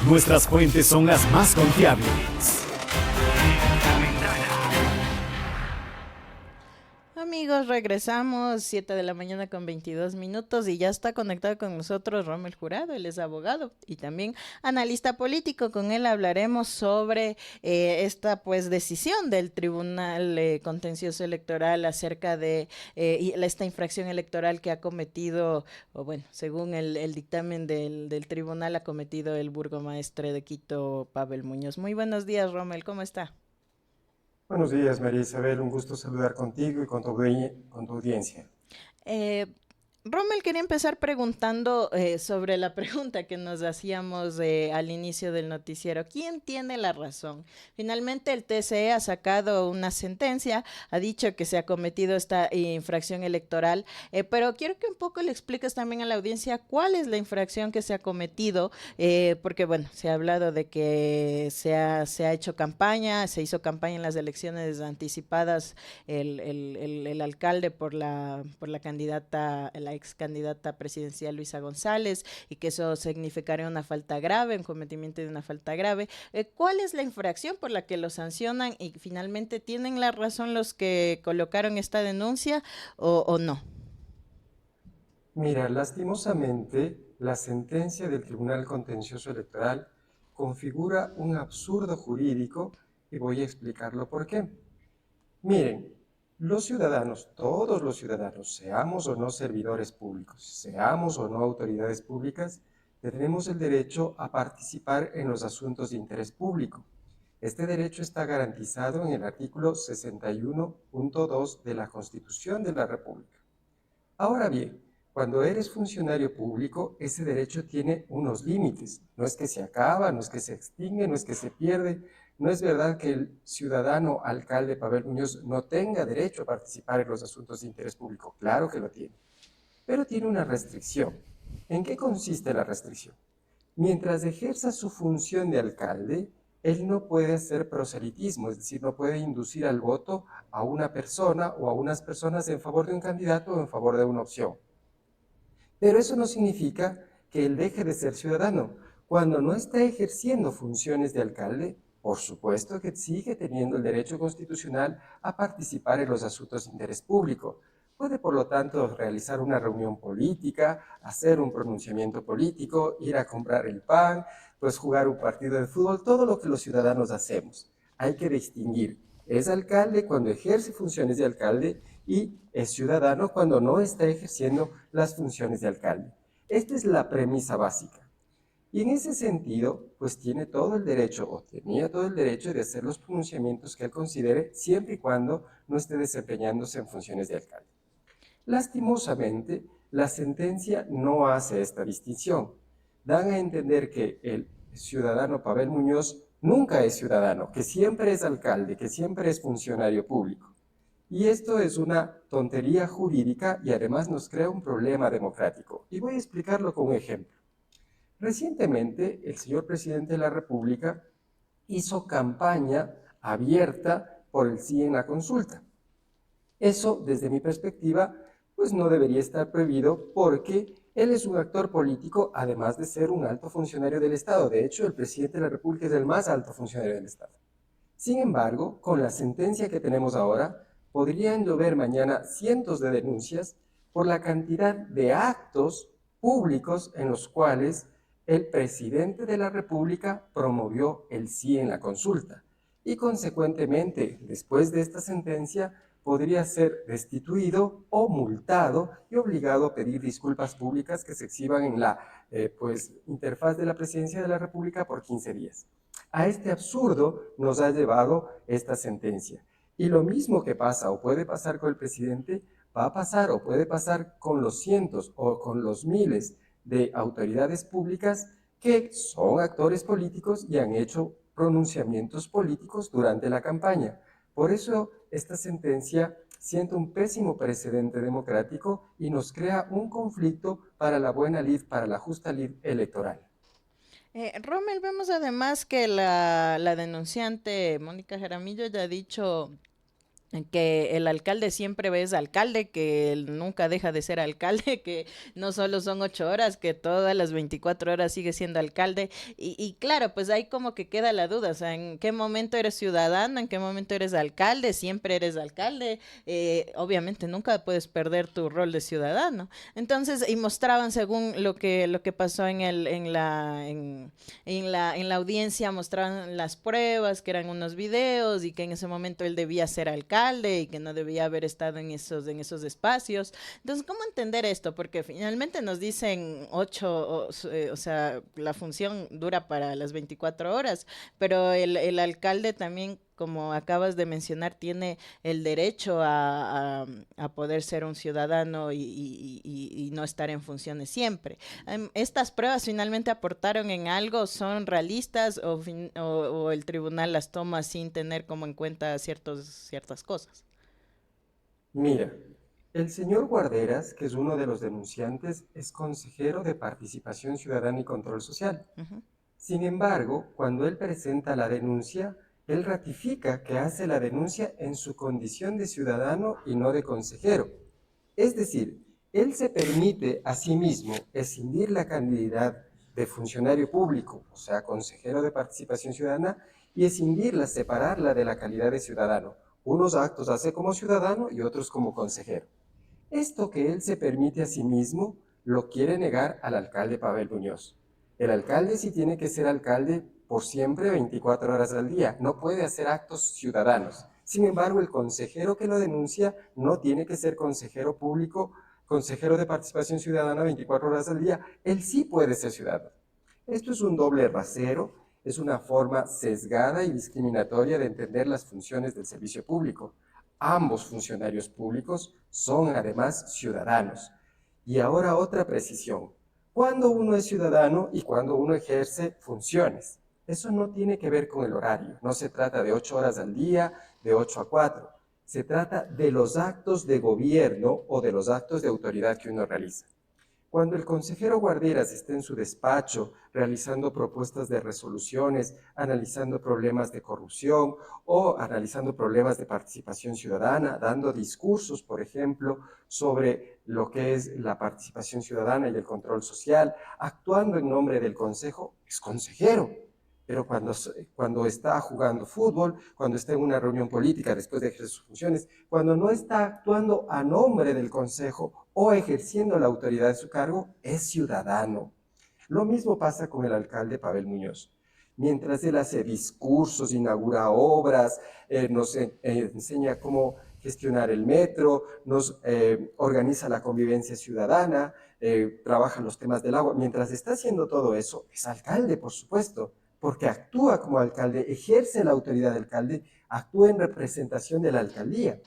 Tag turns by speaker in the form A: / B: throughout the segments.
A: Nuestras fuentes son las más confiables.
B: Amigos, regresamos 7 de la mañana con 22 minutos y ya está conectado con nosotros Rommel Jurado. Él es abogado y también analista político. Con él hablaremos sobre esta pues decisión del Tribunal Contencioso Electoral acerca de esta infracción electoral que ha cometido, o bueno, según el dictamen del tribunal, ha cometido el burgomaestre de Quito, Pavel Muñoz. Muy buenos días, Rommel, ¿cómo está?
C: Buenos días, María Isabel. Un gusto saludar contigo y con tu audiencia.
B: Eh, Rommel quería empezar preguntando sobre la pregunta que nos hacíamos al inicio del noticiero. ¿Quién tiene la razón? Finalmente el TSE ha sacado una sentencia, ha dicho que se ha cometido esta infracción electoral, pero quiero que un poco le expliques también a la audiencia cuál es la infracción que se ha cometido, porque bueno, se ha hablado de que se ha hecho campaña, se hizo campaña en las elecciones anticipadas el alcalde por la candidata, la ex candidata presidencial Luisa González, y que eso significaría una falta grave, un cometimiento de una falta grave. ¿Cuál es la infracción por la que lo sancionan y finalmente tienen la razón los que colocaron esta denuncia o no?
C: Mira, lastimosamente, la sentencia del Tribunal Contencioso Electoral configura un absurdo jurídico y voy a explicarlo por qué. Miren, los ciudadanos, todos los ciudadanos, seamos o no servidores públicos, seamos o no autoridades públicas, tenemos el derecho a participar en los asuntos de interés público. Este derecho está garantizado en el artículo 61.2 de la Constitución de la República. Ahora bien, cuando eres funcionario público, ese derecho tiene unos límites. No es que se acaba, no es que se extingue, no es que se pierde. No es verdad que el ciudadano alcalde Pavel Muñoz no tenga derecho a participar en los asuntos de interés público. Claro que lo tiene. Pero tiene una restricción. ¿En qué consiste la restricción? Mientras ejerza su función de alcalde, él no puede hacer proselitismo, es decir, no puede inducir al voto a una persona o a unas personas en favor de un candidato o en favor de una opción. Pero eso no significa que él deje de ser ciudadano. Cuando no está ejerciendo funciones de alcalde, por supuesto que sigue teniendo el derecho constitucional a participar en los asuntos de interés público. Puede, por lo tanto, realizar una reunión política, hacer un pronunciamiento político, ir a comprar el pan, pues jugar un partido de fútbol, todo lo que los ciudadanos hacemos. Hay que distinguir. Es alcalde cuando ejerce funciones de alcalde y es ciudadano cuando no está ejerciendo las funciones de alcalde. Esta es la premisa básica. Y en ese sentido, pues tiene todo el derecho, o tenía todo el derecho de hacer los pronunciamientos que él considere, siempre y cuando no esté desempeñándose en funciones de alcalde. Lastimosamente, la sentencia no hace esta distinción. Dan a entender que el ciudadano Pavel Muñoz nunca es ciudadano, que siempre es alcalde, que siempre es funcionario público. Y esto es una tontería jurídica y además nos crea un problema democrático. Y voy a explicarlo con un ejemplo. Recientemente, el señor presidente de la República hizo campaña abierta por el sí en la consulta. Eso, desde mi perspectiva, pues no debería estar prohibido porque él es un actor político, además de ser un alto funcionario del Estado. De hecho, el presidente de la República es el más alto funcionario del Estado. Sin embargo, con la sentencia que tenemos ahora, podrían llover mañana cientos de denuncias por la cantidad de actos públicos en los cuales el presidente de la República promovió el sí en la consulta. Y consecuentemente, después de esta sentencia, podría ser destituido o multado y obligado a pedir disculpas públicas que se exhiban en la interfaz de la Presidencia de la República por 15 días. A este absurdo nos ha llevado esta sentencia. Y lo mismo que pasa o puede pasar con el presidente, va a pasar o puede pasar con los cientos o con los miles de autoridades públicas que son actores políticos y han hecho pronunciamientos políticos durante la campaña. Por eso esta sentencia sienta un pésimo precedente democrático y nos crea un conflicto para la buena lid, para la justa lid electoral.
B: Rommel, vemos además que la denunciante Mónica Jaramillo ya ha dicho que el alcalde siempre es alcalde, que él nunca deja de ser alcalde, que no solo son 8 horas, que todas las 24 horas sigue siendo alcalde. Y claro, pues ahí como que queda la duda, o sea, ¿en qué momento eres ciudadano? ¿En qué momento eres alcalde? Siempre eres alcalde. Obviamente nunca puedes perder tu rol de ciudadano. Entonces, y mostraban según lo que pasó en la audiencia, mostraban las pruebas, que eran unos videos y que en ese momento él debía ser alcalde y que no debía haber estado en esos espacios. Entonces, ¿cómo entender esto? Porque finalmente nos dicen 8, o sea, la función dura para las 24 horas, pero el alcalde también, como acabas de mencionar, tiene el derecho a poder ser un ciudadano y no estar en funciones siempre. ¿Estas pruebas finalmente aportaron en algo? ¿Son realistas o el tribunal las toma sin tener como en cuenta ciertas cosas?
C: Mira, el señor Guarderas, que es uno de los denunciantes, es consejero de Participación Ciudadana y Control Social.
B: Ujú.
C: Sin embargo, cuando él presenta la denuncia, él ratifica que hace la denuncia en su condición de ciudadano y no de consejero. Es decir, él se permite a sí mismo escindir la calidad de funcionario público, o sea, consejero de Participación Ciudadana, y escindirla, separarla de la calidad de ciudadano. Unos actos hace como ciudadano y otros como consejero. Esto que él se permite a sí mismo lo quiere negar al alcalde Pavel Muñoz. El alcalde sí tiene que ser alcalde por siempre 24 horas al día, no puede hacer actos ciudadanos. Sin embargo, el consejero que lo denuncia no tiene que ser consejero público, consejero de participación ciudadana 24 horas al día, él sí puede ser ciudadano. Esto es un doble rasero, es una forma sesgada y discriminatoria de entender las funciones del servicio público. Ambos funcionarios públicos son además ciudadanos. Y ahora otra precisión. ¿Cuándo uno es ciudadano y cuándo uno ejerce funciones? Eso no tiene que ver con el horario. No se trata de 8 horas al día, de 8 a 4. Se trata de los actos de gobierno o de los actos de autoridad que uno realiza. Cuando el consejero Guarderas esté en su despacho realizando propuestas de resoluciones, analizando problemas de corrupción o analizando problemas de participación ciudadana, dando discursos, por ejemplo, sobre lo que es la participación ciudadana y el control social, actuando en nombre del consejo, es consejero. Pero cuando está jugando fútbol, cuando está en una reunión política después de ejercer sus funciones, cuando no está actuando a nombre del consejo o ejerciendo la autoridad de su cargo, es ciudadano. Lo mismo pasa con el alcalde Pavel Muñoz. Mientras él hace discursos, inaugura obras, nos enseña cómo gestionar el metro, nos organiza la convivencia ciudadana, trabaja los temas del agua. Mientras está haciendo todo eso, es alcalde, por supuesto, porque actúa como alcalde, ejerce la autoridad del alcalde, actúa en representación de la alcaldía.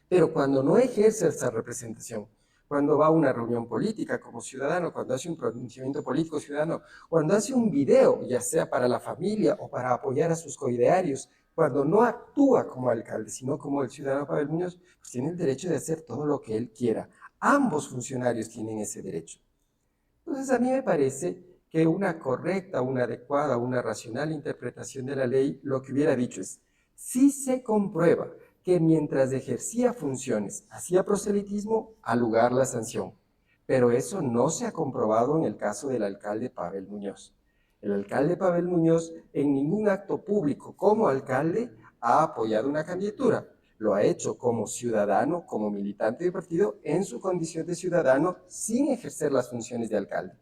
C: Pero cuando no ejerce esa representación, cuando va a una reunión política como ciudadano, cuando hace un pronunciamiento político ciudadano, cuando hace un video, ya sea para la familia o para apoyar a sus coidearios, cuando no actúa como alcalde, sino como el ciudadano Pavel Muñoz, pues tiene el derecho de hacer todo lo que él quiera. Ambos funcionarios tienen ese derecho. Entonces a mí me parece que una correcta, una adecuada, una racional interpretación de la ley lo que hubiera dicho es, si se comprueba que mientras ejercía funciones hacía proselitismo, al lugar la sanción. Pero eso no se ha comprobado en el caso del alcalde Pavel Muñoz. El alcalde Pavel Muñoz en ningún acto público como alcalde ha apoyado una candidatura. Lo ha hecho como ciudadano, como militante de partido, en su condición de ciudadano, sin ejercer las funciones de alcalde.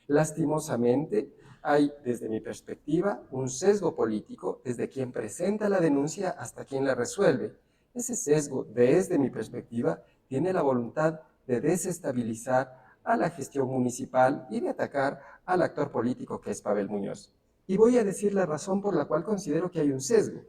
C: Lastimosamente, hay, desde mi perspectiva, un sesgo político desde quien presenta la denuncia hasta quien la resuelve. Ese sesgo, desde mi perspectiva, tiene la voluntad de desestabilizar a la gestión municipal y de atacar al actor político que es Pavel Muñoz. Y voy a decir la razón por la cual considero que hay un sesgo.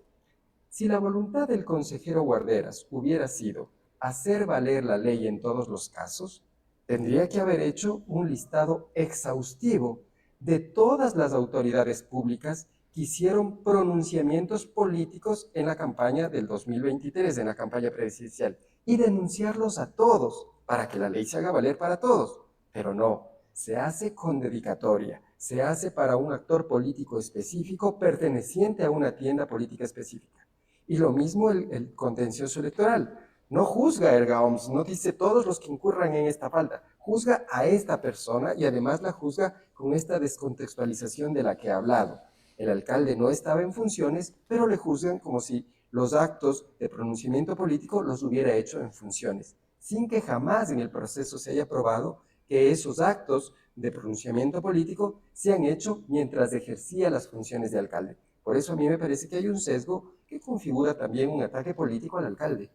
C: Si la voluntad del consejero Guarderas hubiera sido hacer valer la ley en todos los casos, tendría que haber hecho un listado exhaustivo de todas las autoridades públicas que hicieron pronunciamientos políticos en la campaña del 2023, en la campaña presidencial, y denunciarlos a todos para que la ley se haga valer para todos. Pero no, se hace con dedicatoria, se hace para un actor político específico perteneciente a una tienda política específica. Y lo mismo el contencioso electoral. No juzga erga omnes, no dice todos los que incurran en esta falta, juzga a esta persona y además la juzga con esta descontextualización de la que he hablado. El alcalde no estaba en funciones, pero le juzgan como si los actos de pronunciamiento político los hubiera hecho en funciones, sin que jamás en el proceso se haya probado que esos actos de pronunciamiento político se han hecho mientras ejercía las funciones de alcalde. Por eso a mí me parece que hay un sesgo que configura también un ataque político al alcalde.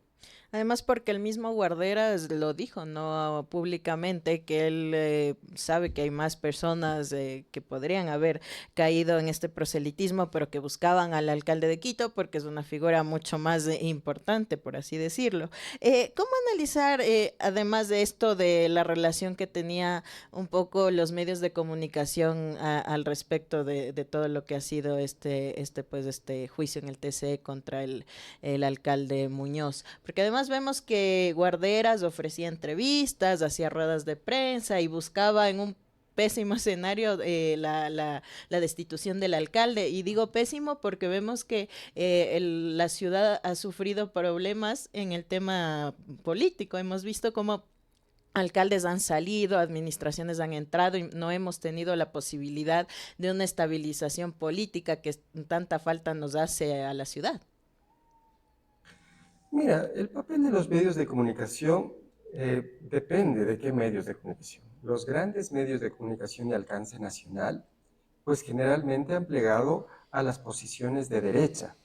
B: Además, porque el mismo Guarderas lo dijo, ¿no? Públicamente, que él sabe que hay más personas que podrían haber caído en este proselitismo, pero que buscaban al alcalde de Quito porque es una figura mucho más importante, por así decirlo. ¿Cómo analizar, además de esto, de la relación que tenía un poco los medios de comunicación al respecto de todo lo que ha sido este juicio en el TCE contra el alcalde Muñoz? Porque además vemos que Guarderas ofrecía entrevistas, hacía ruedas de prensa y buscaba en un pésimo escenario la destitución del alcalde. Y digo pésimo porque vemos que la ciudad ha sufrido problemas en el tema político. Hemos visto cómo alcaldes han salido, administraciones han entrado y no hemos tenido la posibilidad de una estabilización política que tanta falta nos hace a la ciudad.
C: Mira, el papel de los medios de comunicación depende de qué medios de comunicación. Los grandes medios de comunicación de alcance nacional, pues generalmente han plegado a las posiciones de derecha.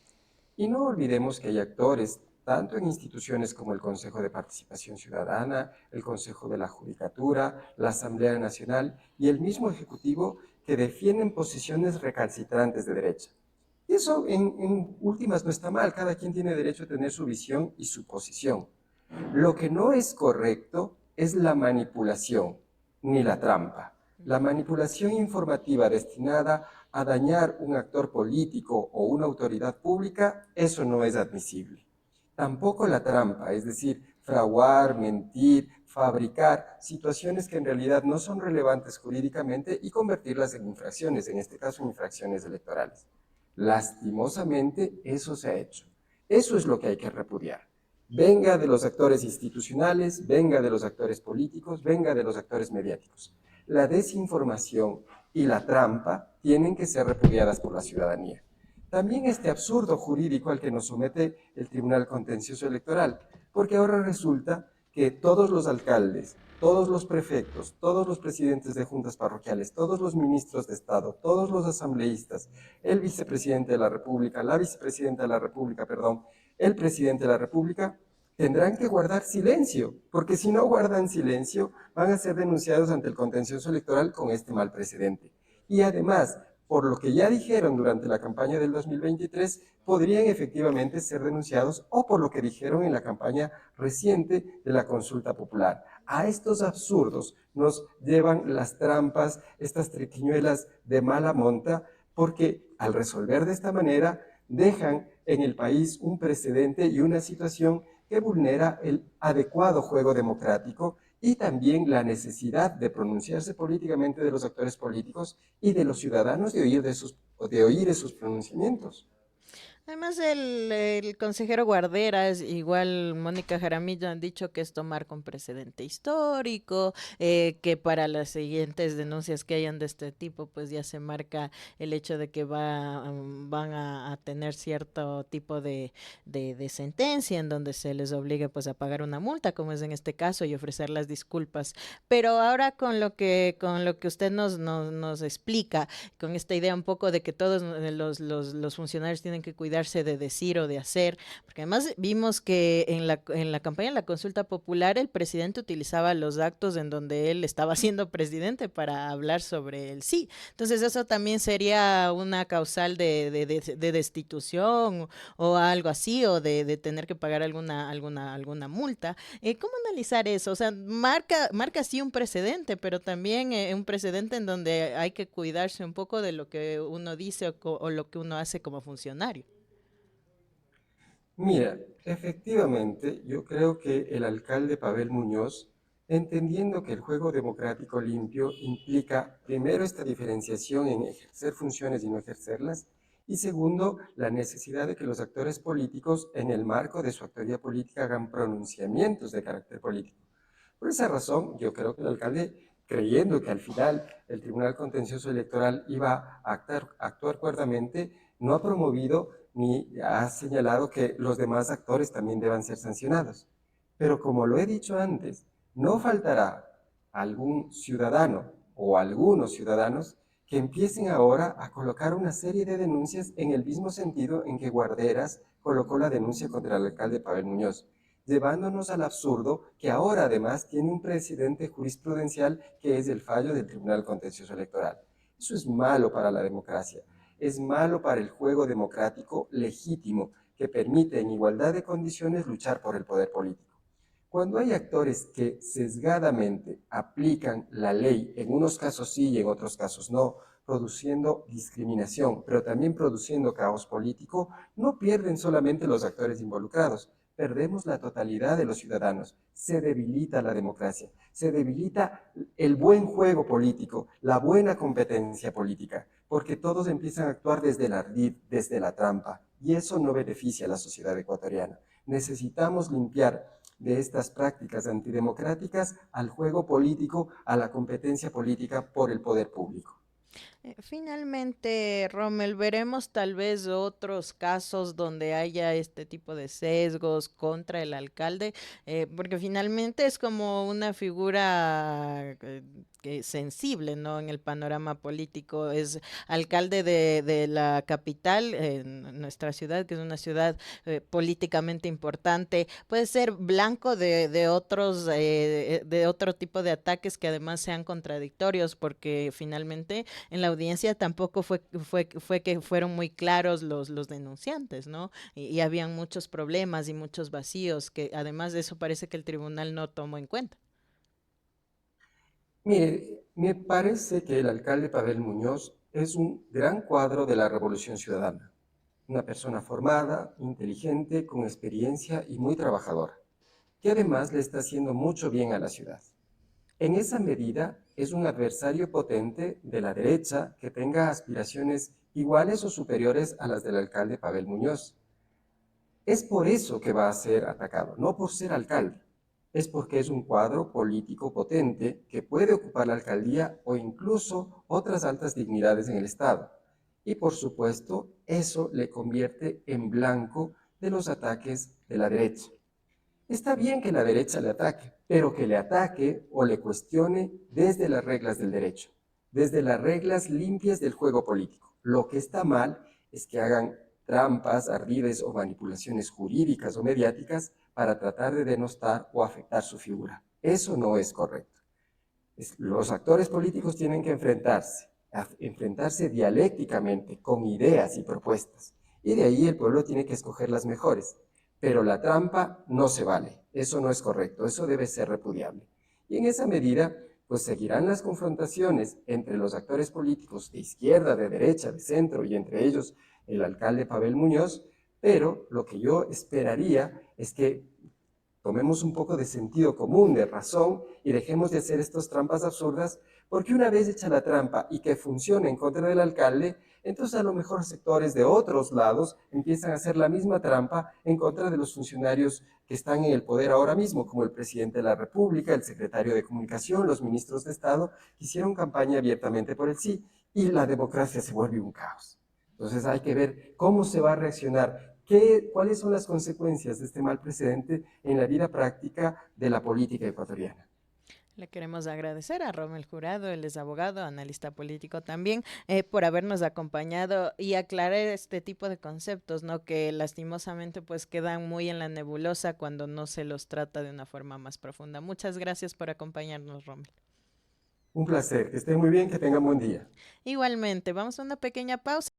C: Y no olvidemos que hay actores, tanto en instituciones como el Consejo de Participación Ciudadana, el Consejo de la Judicatura, la Asamblea Nacional y el mismo Ejecutivo, que defienden posiciones recalcitrantes de derecha. Y eso en últimas no está mal, cada quien tiene derecho a tener su visión y su posición. Lo que no es correcto es la manipulación ni la trampa. La manipulación informativa destinada a dañar un actor político o una autoridad pública, eso no es admisible. Tampoco la trampa, es decir, fraguar, mentir, fabricar situaciones que en realidad no son relevantes jurídicamente y convertirlas en infracciones, en este caso en infracciones electorales. Lastimosamente, eso se ha hecho. Eso es lo que hay que repudiar. Venga de los actores institucionales, venga de los actores políticos, venga de los actores mediáticos. La desinformación y la trampa tienen que ser repudiadas por la ciudadanía. También este absurdo jurídico al que nos somete el Tribunal Contencioso Electoral, porque ahora resulta que todos los alcaldes, todos los prefectos, todos los presidentes de juntas parroquiales, todos los ministros de Estado, todos los asambleístas, el vicepresidente de la República, la vicepresidenta de la República, perdón, el presidente de la República, tendrán que guardar silencio, porque si no guardan silencio, van a ser denunciados ante el contencioso electoral con este mal precedente. Y además, por lo que ya dijeron durante la campaña del 2023, podrían efectivamente ser denunciados o por lo que dijeron en la campaña reciente de la consulta popular. A estos absurdos nos llevan las trampas, estas triquiñuelas de mala monta, porque al resolver de esta manera dejan en el país un precedente y una situación que vulnera el adecuado juego democrático y también la necesidad de pronunciarse políticamente de los actores políticos y de los ciudadanos de oír esos pronunciamientos.
B: Además, el consejero Guarderas, igual Mónica Jaramillo han dicho que es tomar con precedente histórico, que para las siguientes denuncias que hayan de este tipo, pues ya se marca el hecho de que van a tener cierto tipo de sentencia en donde se les obligue pues a pagar una multa, como es en este caso, y ofrecer las disculpas. Pero ahora con lo que usted nos explica, con esta idea un poco de que todos los funcionarios tienen que cuidar de decir o de hacer, porque además vimos que en la campaña de la consulta popular el presidente utilizaba los actos en donde él estaba siendo presidente para hablar sobre el sí. Entonces eso también sería una causal de destitución o algo así, o de tener que pagar alguna multa. ¿Cómo analizar eso? O sea, marca sí un precedente, pero también un precedente en donde hay que cuidarse un poco de lo que uno dice o lo que uno hace como funcionario.
C: Mira, efectivamente, yo creo que el alcalde Pavel Muñoz, entendiendo que el juego democrático limpio implica primero esta diferenciación en ejercer funciones y no ejercerlas, Y segundo, la necesidad de que los actores políticos, en el marco de su actividad política, hagan pronunciamientos de carácter político. Por esa razón, yo creo que el alcalde, creyendo que al final el Tribunal Contencioso Electoral iba a actuar cuerdamente, no ha promovido ni ha señalado que los demás actores también deban ser sancionados. Pero como lo he dicho antes, no faltará algún ciudadano o algunos ciudadanos que empiecen ahora a colocar una serie de denuncias en el mismo sentido en que Guarderas colocó la denuncia contra el alcalde Pavel Muñoz, llevándonos al absurdo que ahora además tiene un precedente jurisprudencial que es el fallo del Tribunal Contencioso Electoral. Eso es malo para la democracia, es malo para el juego democrático legítimo que permite en igualdad de condiciones luchar por el poder político. Cuando hay actores que sesgadamente aplican la ley, en unos casos sí y en otros casos no, produciendo discriminación, pero también produciendo caos político, no pierden solamente los actores involucrados, perdemos la totalidad de los ciudadanos, se debilita la democracia, se debilita el buen juego político, la buena competencia política, porque todos empiezan a actuar desde el ardid, desde la trampa, y eso no beneficia a la sociedad ecuatoriana. Necesitamos limpiar de estas prácticas antidemocráticas al juego político, a la competencia política por el poder público.
B: Finalmente, Rommel, veremos tal vez otros casos donde haya este tipo de sesgos contra el alcalde, porque finalmente es como una figura sensible, ¿no? En el panorama político. Es alcalde de la capital, nuestra ciudad, que es una ciudad políticamente importante. Puede ser blanco de otros, de otro tipo de ataques que además sean contradictorios, porque finalmente en la audiencia tampoco fue que fueron muy claros los denunciantes, ¿no? Y habían muchos problemas y muchos vacíos que además de eso parece que el tribunal no tomó en cuenta.
C: Mire, me parece que el alcalde Pavel Muñoz es un gran cuadro de la Revolución Ciudadana. Una persona formada, inteligente, con experiencia y muy trabajadora, que además le está haciendo mucho bien a la ciudad. En esa medida, es un adversario potente de la derecha que tenga aspiraciones iguales o superiores a las del alcalde Pavel Muñoz. Es por eso que va a ser atacado, no por ser alcalde. Es porque es un cuadro político potente que puede ocupar la alcaldía o incluso otras altas dignidades en el Estado. Y por supuesto, eso le convierte en blanco de los ataques de la derecha. Está bien que la derecha le ataque, pero que le ataque o le cuestione desde las reglas del derecho, desde las reglas limpias del juego político. Lo que está mal es que hagan trampas, ardides o manipulaciones jurídicas o mediáticas para tratar de denostar o afectar su figura. Eso no es correcto. Los actores políticos tienen que enfrentarse dialécticamente con ideas y propuestas. Y de ahí el pueblo tiene que escoger las mejores. Pero la trampa no se vale, eso no es correcto, eso debe ser repudiable. Y en esa medida, pues seguirán las confrontaciones entre los actores políticos de izquierda, de derecha, de centro y entre ellos el alcalde Pavel Muñoz, pero lo que yo esperaría es que tomemos un poco de sentido común, de razón, y dejemos de hacer estas trampas absurdas, porque una vez hecha la trampa y que funcione en contra del alcalde, entonces a lo mejor sectores de otros lados empiezan a hacer la misma trampa en contra de los funcionarios que están en el poder ahora mismo, como el presidente de la República, el secretario de Comunicación, los ministros de Estado, que hicieron campaña abiertamente por el sí, y la democracia se vuelve un caos. Entonces hay que ver cómo se va a reaccionar. ¿Cuáles son las consecuencias de este mal precedente en la vida práctica de la política ecuatoriana?
B: Le queremos agradecer a Rommel Jurado, él es abogado, analista político también, por habernos acompañado y aclarar este tipo de conceptos, ¿no? Que lastimosamente pues quedan muy en la nebulosa cuando no se los trata de una forma más profunda. Muchas gracias por acompañarnos, Rommel.
C: Un placer, que esté muy bien, que tengan buen día.
B: Igualmente, vamos a una pequeña pausa.